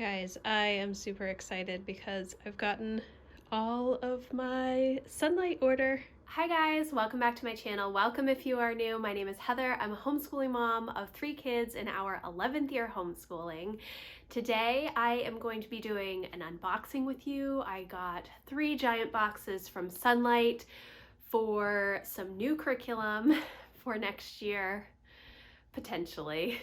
Guys, I am super excited because I've gotten all of my Sonlight order. Hi guys, welcome back to my channel. Welcome if you are new. My name is Heather. I'm a homeschooling mom of 3 kids in our 11th year homeschooling. Today I am going to be doing an unboxing with you. I got 3 giant boxes from Sonlight for some new curriculum for next year, potentially.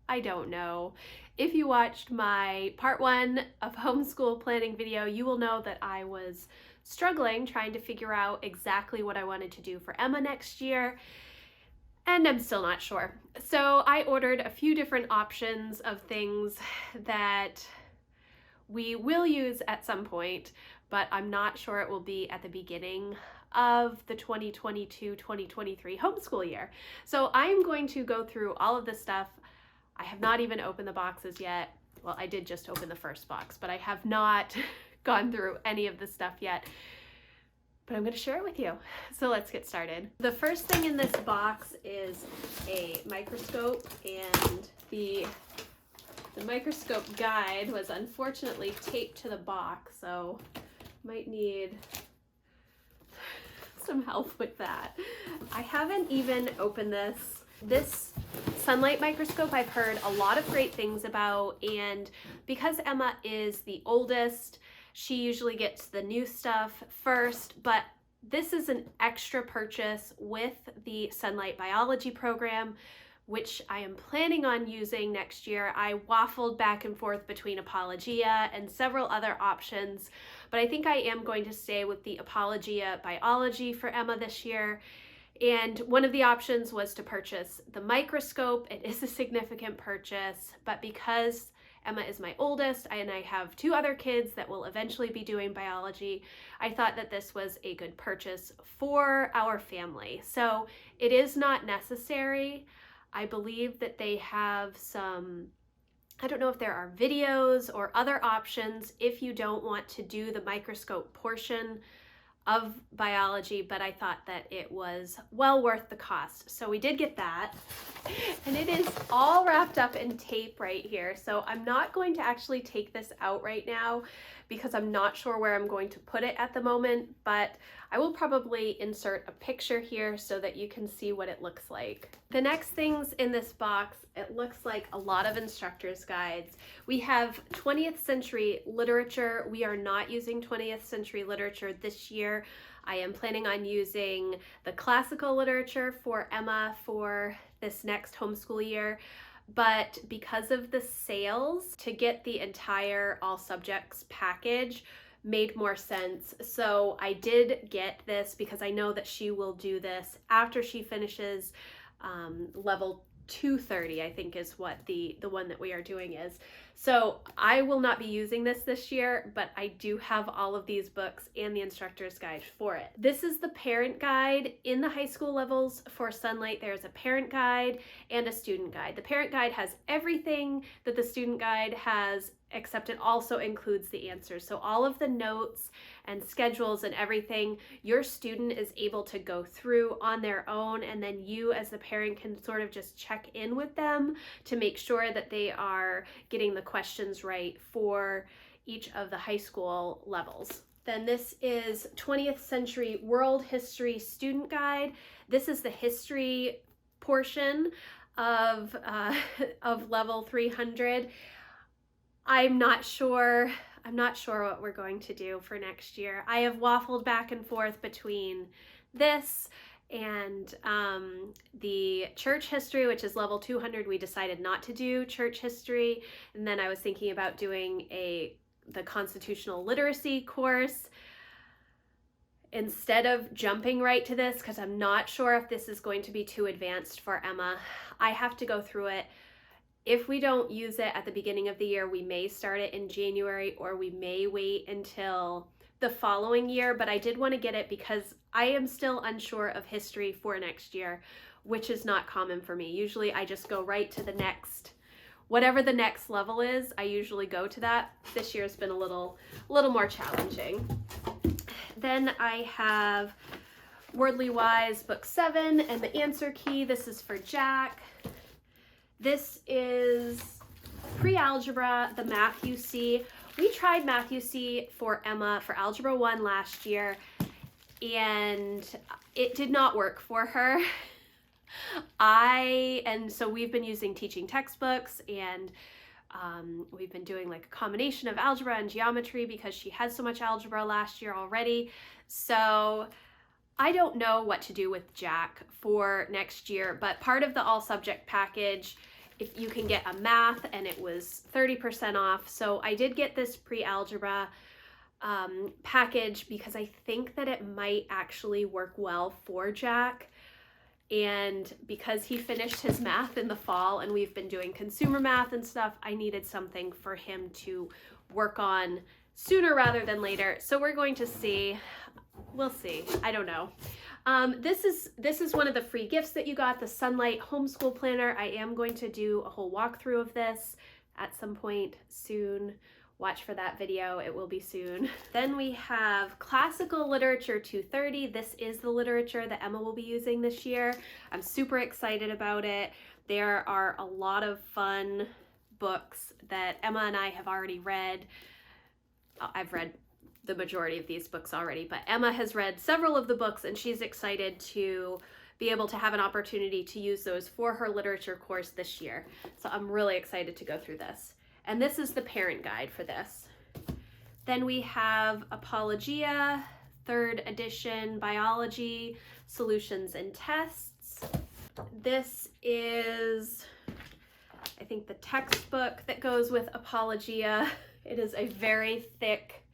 I don't know. If you watched my part 1 of homeschool planning video, you will know that I was struggling trying to figure out exactly what I wanted to do for Emma next year, and I'm still not sure. So I ordered a few different options of things that we will use at some point, but I'm not sure it will be at the beginning of the 2022-2023 homeschool year. So I'm going to go through all of this stuff. I have not even opened the boxes yet. Well, I did just open the first box, but I have not gone through any of the stuff yet. But I'm going to share it with you. So let's get started. The first thing in this box is a microscope, and the microscope guide was unfortunately taped to the box, so might need some help with that. I haven't even opened this. This Sonlight microscope I've heard a lot of great things about, and because Emma is the oldest, she usually gets the new stuff first, but this is an extra purchase with the Sonlight biology program, which I am planning on using next year. I waffled back and forth between Apologia and several other options, but I think I am going to stay with the Apologia biology for Emma this year. And one of the options was to purchase the microscope. It is a significant purchase, but because Emma is my oldest and I have 2 other kids that will eventually be doing biology, I thought that this was a good purchase for our family. So it is not necessary. I believe that they have some, I don't know if there are videos or other options if you don't want to do the microscope portion of biology, but I thought that it was well worth the cost. So we did get that, and it is all wrapped up in tape right here. So I'm not going to actually take this out right now because I'm not sure where I'm going to put it at the moment, but I will probably insert a picture here so that you can see what it looks like. The next things in this box, it looks like a lot of instructor's guides. We have 20th century literature. We are not using 20th century literature this year. I am planning on using the classical literature for Emma for this next homeschool year. But because of the sales, to get the entire all subjects package made more sense. So I did get this because I know that she will do this after she finishes level 230, I think is what the one that we are doing is. So I will not be using this year, but I do have all of these books and the instructor's guide for it. This is the parent guide. In the high school levels for Sonlight, there's a parent guide and a student guide. The parent guide has everything that the student guide has, except it also includes the answers. So all of the notes and schedules and everything, your student is able to go through on their own, and then you as the parent can sort of just check in with them to make sure that they are getting the questions right for each of the high school levels. Then this is 20th century world history student guide. This is the history portion of level 300. I'm not sure what we're going to do for next year. I have waffled back and forth between this and the church history, which is level 200. We decided not to do church history, and then I was thinking about doing the constitutional literacy course instead of jumping right to this, because I'm not sure if this is going to be too advanced for Emma. I have to go through it. If we don't use it at the beginning of the year, we may start it in January, or we may wait until the following year, but I did want to get it because I am still unsure of history for next year, which is not common for me. Usually I just go right to the next, whatever the next level is, I usually go to that. This year's been a little more challenging. Then I have Wordly Wise book 7 and the answer key. This is for Jack. This is pre-algebra, the Math UC. We tried Math UC for Emma for Algebra 1 last year, and it did not work for her. And so we've been using teaching textbooks, and we've been doing like a combination of algebra and geometry because she had so much algebra last year already. So I don't know what to do with Jack for next year, but part of the all subject package, if you can get a math, and it was 30% off. So I did get this pre-algebra package because I think that it might actually work well for Jack. And because he finished his math in the fall and we've been doing consumer math and stuff, I needed something for him to work on sooner rather than later. So we're going to see. We'll see. I don't know. This is one of the free gifts that you got, the Sonlight Homeschool Planner. I am going to do a whole walkthrough of this at some point soon. Watch for that video. It will be soon. Then we have Classical Literature 230. This is the literature that Emma will be using this year. I'm super excited about it. There are a lot of fun books that Emma and I have already read. I've read the majority of these books already, but Emma has read several of the books, and she's excited to be able to have an opportunity to use those for her literature course this year. So I'm really excited to go through this. And this is the parent guide for this. Then we have Apologia, 3rd edition, Biology, Solutions and Tests. This is, I think, the textbook that goes with Apologia. It is a very thick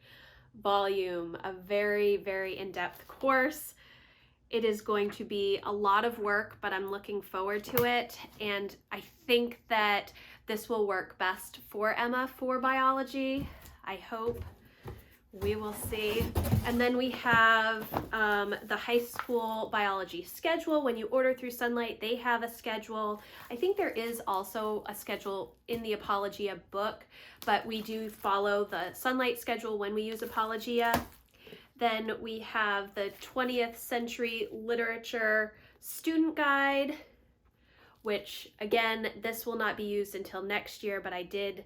volume, a very, very in-depth course. It is going to be a lot of work, but I'm looking forward to it. And I think that this will work best for Emma for biology. I hope. We will see. And then we have the high school biology schedule. When you order through Sonlight, they have a schedule. I think there is also a schedule in the Apologia book, but we do follow the Sonlight schedule when we use Apologia. Then we have the 20th Century Literature Student Guide, which again, this will not be used until next year, but I did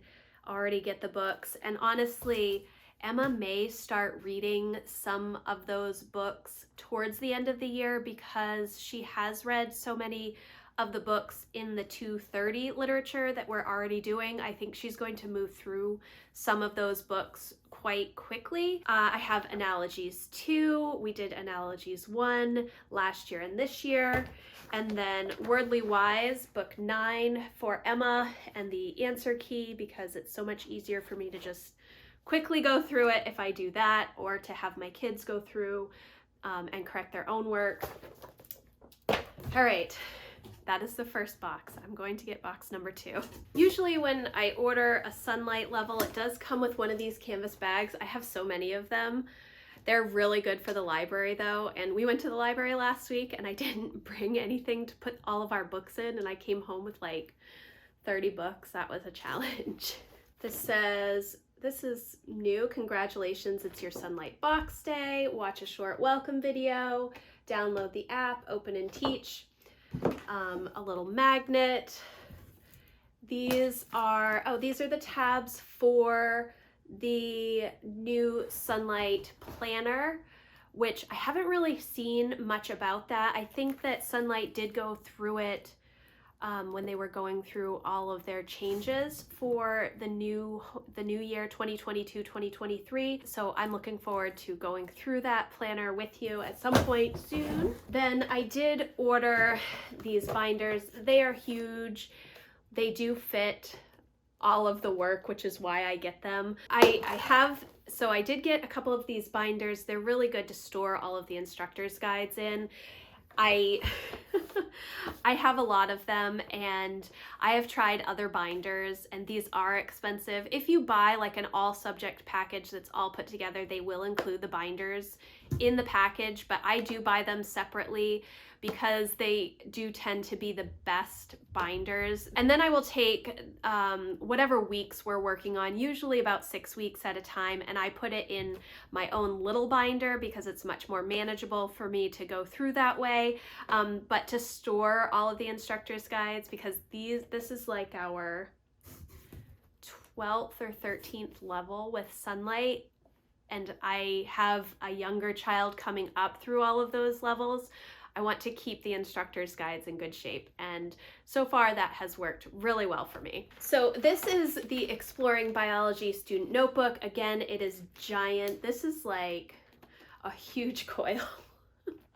already get the books. And honestly, Emma may start reading some of those books towards the end of the year because she has read so many of the books in the 230 literature that we're already doing. I think she's going to move through some of those books quite quickly. I have Analogies 2. We did Analogies 1 last year and this year. And then Wordly Wise, book 9 for Emma, and the answer key, because it's so much easier for me to just quickly go through it if I do that, or to have my kids go through and correct their own work. All right, that is the first box. I'm going to get box number 2. Usually when I order a Sonlight level, it does come with one of these canvas bags. I have so many of them. They're really good for the library though, and we went to the library last week and I didn't bring anything to put all of our books in, and I came home with like 30 books. That was a challenge. This says, "This is new. Congratulations, it's your Sonlight box day. Watch a short welcome video, download the app, open and teach." A little magnet. These are the tabs for the new Sonlight planner, which I haven't really seen much about that. I think that Sonlight did go through it when they were going through all of their changes for the new year 2022-2023. So I'm looking forward to going through that planner with you at some point soon. Then I did order these binders. They are huge. They do fit all of the work, which is why I get them. So I did get a couple of these binders. They're really good to store all of the instructor's guides in. I have a lot of them, and I have tried other binders, and these are expensive. If you buy like an all subject package that's all put together, they will include the binders in the package, but I do buy them separately because they do tend to be the best binders. And then I will take whatever weeks we're working on, usually about 6 weeks at a time, and I put it in my own little binder because it's much more manageable for me to go through that way. But to store all of the instructor's guides, because this is like our 12th or 13th level with Sonlight, and I have a younger child coming up through all of those levels, I want to keep the instructor's guides in good shape, and so far that has worked really well for me. So this is the Exploring Biology Student Notebook. Again, it is giant. This is like a huge coil.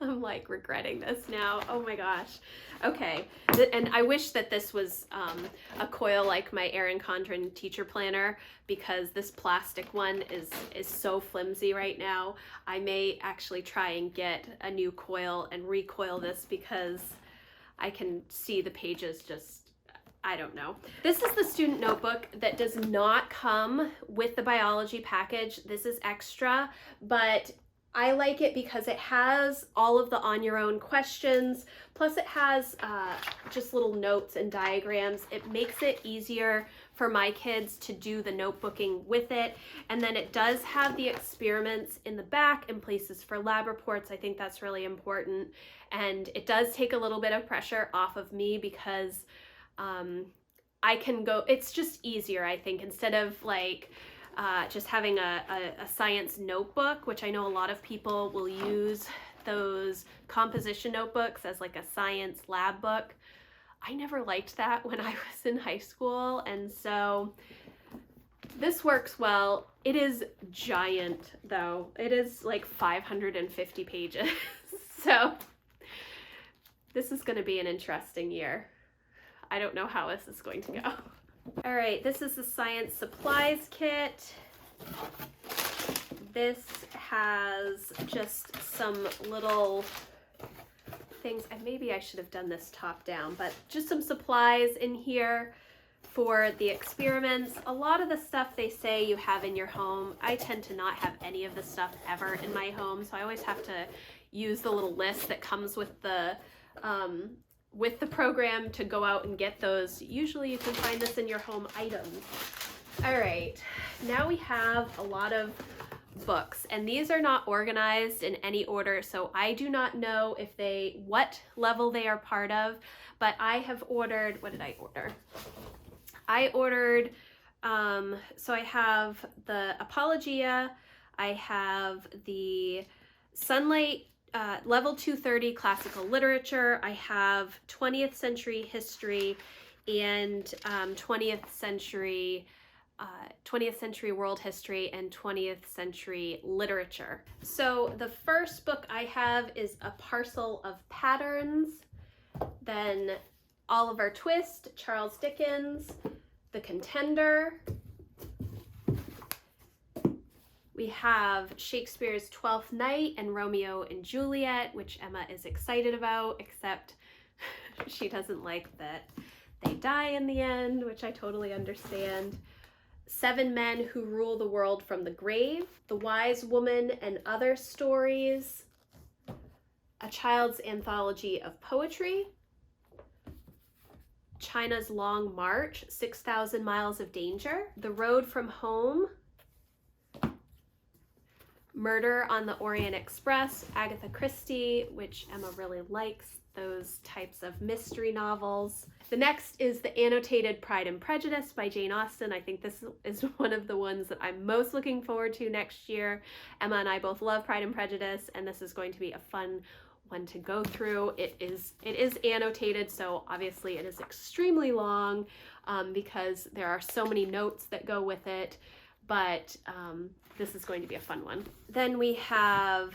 I'm like regretting this now. Oh my gosh. Okay, and I wish that this was a coil like my Erin Condren teacher planner, because this plastic one is so flimsy right now. I may actually try and get a new coil and recoil this, because I can see the pages just, I don't know. This is the student notebook that does not come with the biology package. This is extra, but I like it because it has all of the on your own questions, plus it has just little notes and diagrams. It makes it easier for my kids to do the notebooking with it. And then it does have the experiments in the back and places for lab reports. I think that's really important. And it does take a little bit of pressure off of me, because I can go, it's just easier, I think, instead of like just having a science notebook, which I know a lot of people will use those composition notebooks as like a science lab book. I never liked that when I was in high school, and so this works well. It is giant though. It is like 550 pages. So this is going to be an interesting year. I don't know how this is going to go. All right, this is the science supplies kit. This has just some little things, and maybe I should have done this top down, but just some supplies in here for the experiments. A lot of the stuff they say you have in your home, I tend to not have any of the stuff ever in my home, so I always have to use the little list that comes with the program to go out and get those. Usually you can find this in your home items. All right, now we have a lot of books, and these are not organized in any order, so I do not know if what level they are part of, but I have ordered, what did I order? I ordered, so I have the Apologia, I have the Sonlight Level 230 Classical Literature, I have 20th Century History, and 20th Century World History, and 20th Century Literature. So the first book I have is A Parcel of Patterns, then Oliver Twist, Charles Dickens, The Contender. We have Shakespeare's Twelfth Night and Romeo and Juliet, which Emma is excited about, except she doesn't like that they die in the end, which I totally understand. Seven Men Who Rule the World from the Grave, The Wise Woman and Other Stories, A Child's Anthology of Poetry, China's Long March, 6,000 Miles of Danger, The Road from Home, Murder on the Orient Express, Agatha Christie, which Emma really likes, those types of mystery novels. The next is the annotated Pride and Prejudice by Jane Austen. I think this is one of the ones that I'm most looking forward to next year. Emma and I both love Pride and Prejudice, and this is going to be a fun one to go through. It is annotated, so obviously it is extremely long because there are so many notes that go with it, but this is going to be a fun one. Then we have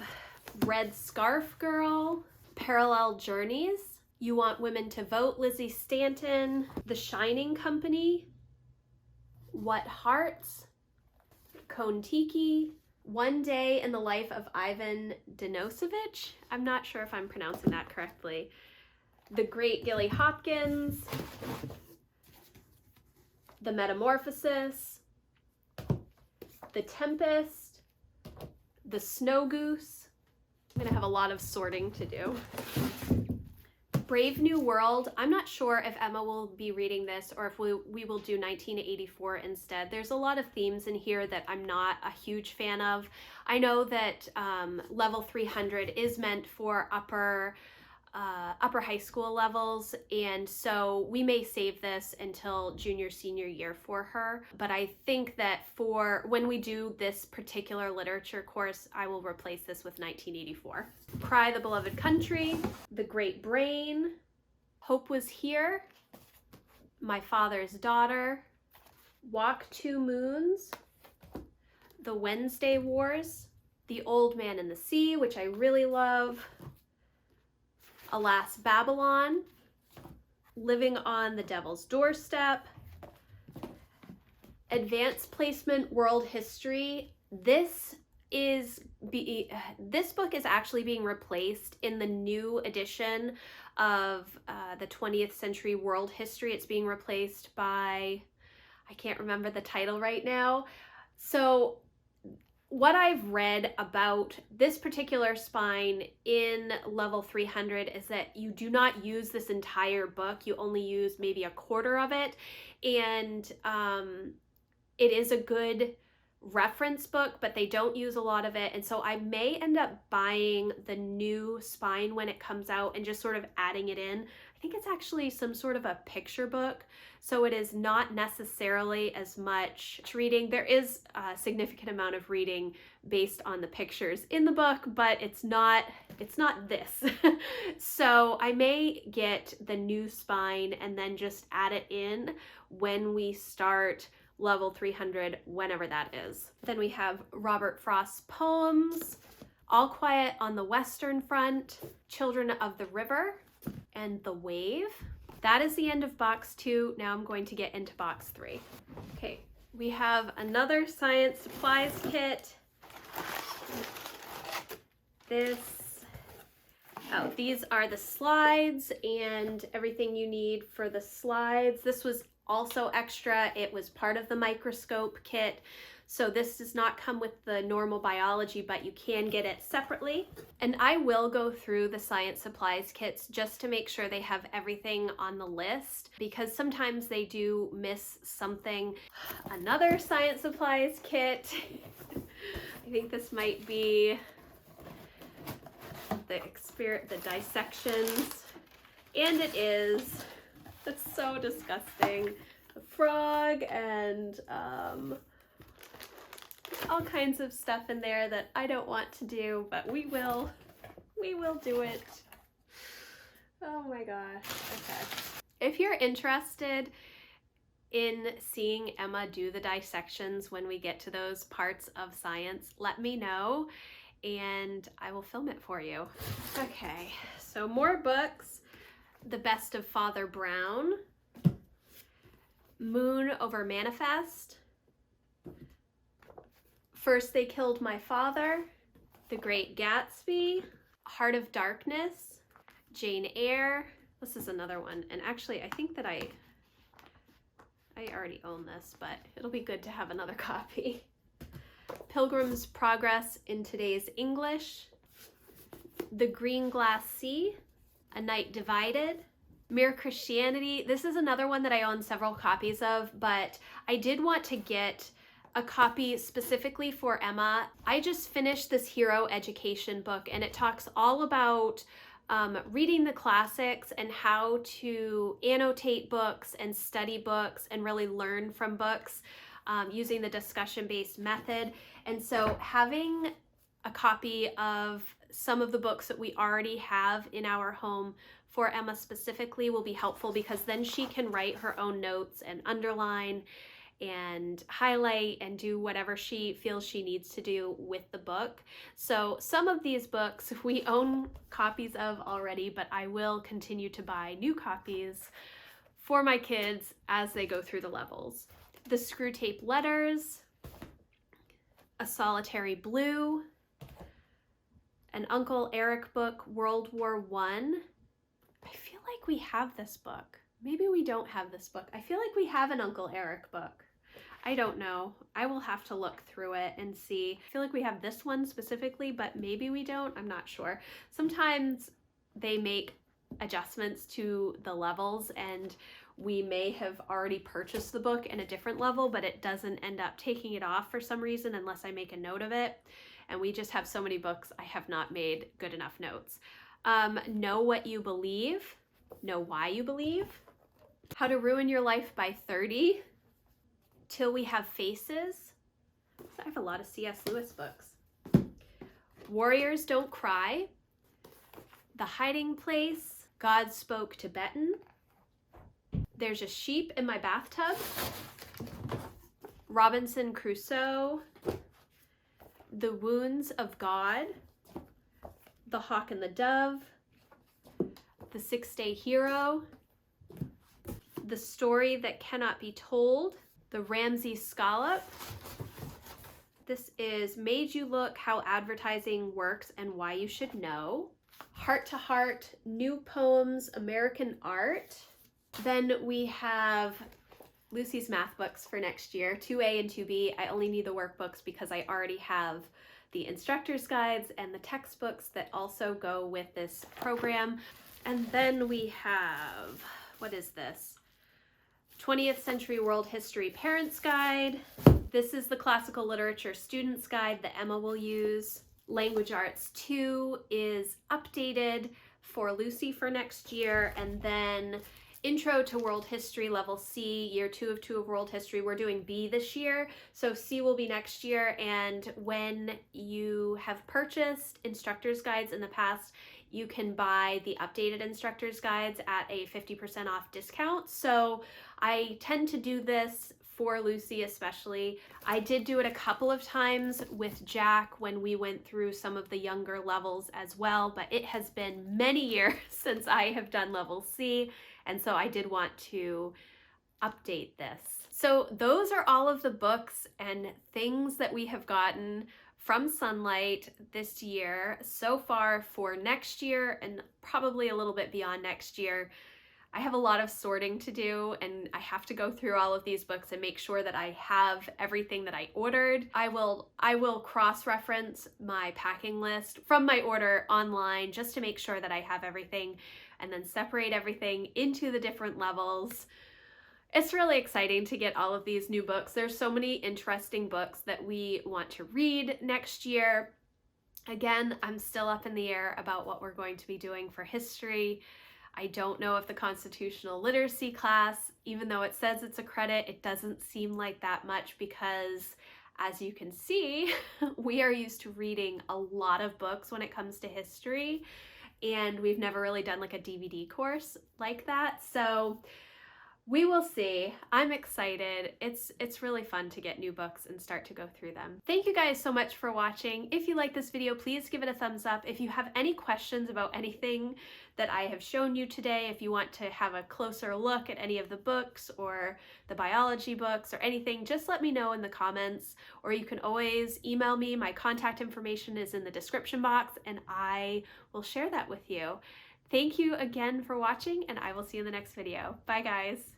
Red Scarf Girl, Parallel Journeys, You Want Women to Vote, Lizzie Stanton, The Shining Company, What Hearts, Kon-Tiki, One Day in the Life of Ivan Denisovich. I'm not sure if I'm pronouncing that correctly. The Great Gilly Hopkins, The Metamorphosis, The Tempest, The Snow Goose. I'm gonna have a lot of sorting to do. Brave New World. I'm not sure if Emma will be reading this or if we will do 1984 instead. There's a lot of themes in here that I'm not a huge fan of. I know that level 300 is meant for upper upper high school levels, and so we may save this until junior senior year for her, but I think that for when we do this particular literature course, I will replace this with 1984. Cry the Beloved Country, The Great Brain, Hope Was Here, My Father's Daughter, Walk Two Moons, The Wednesday Wars, The Old Man and the Sea, which I really love, Alas, Babylon, Living on the Devil's Doorstep, Advanced Placement World History. This book is actually being replaced in the new edition of the 20th Century World History. It's being replaced by, I can't remember the title right now. So what I've read about this particular spine in level 300 is that you do not use this entire book. You only use maybe a quarter of it. And it is a good reference book, but they don't use a lot of it. And so I may end up buying the new spine when it comes out and just sort of adding it in. I think it's actually some sort of a picture book, so it is not necessarily as much reading. There is a significant amount of reading based on the pictures in the book, but it's not this. So I may get the new spine and then just add it in when we start level 300, whenever that is. Then we have Robert Frost's poems, All Quiet on the Western Front, Children of the River, and The Wave. That is the end of box 2. Now I'm going to get into box 3. Okay, we have another science supplies kit. These are the slides and everything you need for the slides. This was also extra. It was part of the Microscope kit. So this does not come with the normal biology, but you can get it separately. And I will go through the science supplies kits just to make sure they have everything on the list, because sometimes they do miss something. Another science supplies kit. I think this might be the dissections. And it is, it's so disgusting. A frog and all kinds of stuff in there that I don't want to do, but we will do it. Oh my gosh. Okay. If you're interested in seeing Emma do the dissections when we get to those parts of science, let me know and I will film it for you. Okay, so more books. The Best of Father Brown, Moon Over Manifest, First They Killed My Father, The Great Gatsby, Heart of Darkness, Jane Eyre. This is another one, and actually I think that I already own this, but it'll be good to have another copy. Pilgrim's Progress in Today's English, The Green Glass Sea, A Night Divided, Mere Christianity. This is another one that I own several copies of, but I did want to get a copy specifically for Emma. I just finished this hero education book, and it talks all about reading the classics and how to annotate books and study books and really learn from books using the discussion-based method. And so having a copy of some of the books that we already have in our home for Emma specifically will be helpful, because then she can write her own notes and underline and highlight and do whatever she feels she needs to do with the book. So some of these books we own copies of already, but I will continue to buy new copies for my kids as they go through the levels. The Screwtape Letters, A Solitary Blue, an Uncle Eric book, World War I. I feel like we have this book. Maybe we don't have this book. I feel like we have an Uncle Eric book. I don't know. I will have to look through it and see. I feel like we have this one specifically, but maybe we don't. I'm not sure. Sometimes they make adjustments to the levels, and we may have already purchased the book in a different level, but it doesn't end up taking it off for some reason unless I make a note of it. And we just have so many books, I have not made good enough notes. Know What You Believe, Know Why You Believe, How to Ruin Your Life by 30, Till We Have Faces. I have a lot of C.S. Lewis books. Warriors Don't Cry, The Hiding Place, God Spoke Tibetan, There's a Sheep in My Bathtub, Robinson Crusoe, The Wounds of God, The Hawk and the Dove, The 6-Day Hero, The Story That Cannot Be Told, The Ramsey Scallop. This is Made You Look, How Advertising Works and Why You Should Know. Heart to Heart, New Poems, American Art. Then we have Lucy's math books for next year, 2A and 2B. I only need the workbooks because I already have the instructor's guides and the textbooks that also go with this program. And then we have, what is this? 20th Century World History Parents Guide. This is the Classical Literature Students Guide that Emma will use. Language Arts 2 is updated for Lucy for next year. And then Intro to World History Level C, Year 2 of 2 of World History. We're doing B this year, so C will be next year. And when you have purchased instructor's guides in the past, you can buy the updated instructor's guides at a 50% off discount. So I tend to do this for Lucy especially. I did do it a couple of times with Jack when we went through some of the younger levels as well, but it has been many years since I have done level C, and so I did want to update this. So those are all of the books and things that we have gotten from Sonlight this year so far for next year and probably a little bit beyond next year. I have a lot of sorting to do, and I have to go through all of these books and make sure that I have everything that I ordered. I will cross-reference my packing list from my order online just to make sure that I have everything, and then separate everything into the different levels. It's really exciting to get all of these new books. There's so many interesting books that we want to read next year. Again, I'm still up in the air about what we're going to be doing for history. I don't know if the constitutional literacy class, even though it says it's a credit, it doesn't seem like that much because, as you can see, we are used to reading a lot of books when it comes to history, and we've never really done like a DVD course like that. So we will see. I'm excited. It's really fun to get new books and start to go through them. Thank you guys so much for watching. If you like this video, please give it a thumbs up. If you have any questions about anything that I have shown you today, if you want to have a closer look at any of the books or the biology books or anything, just let me know in the comments, or you can always email me. My contact information is in the description box and I will share that with you. Thank you again for watching, and I will see you in the next video. Bye guys.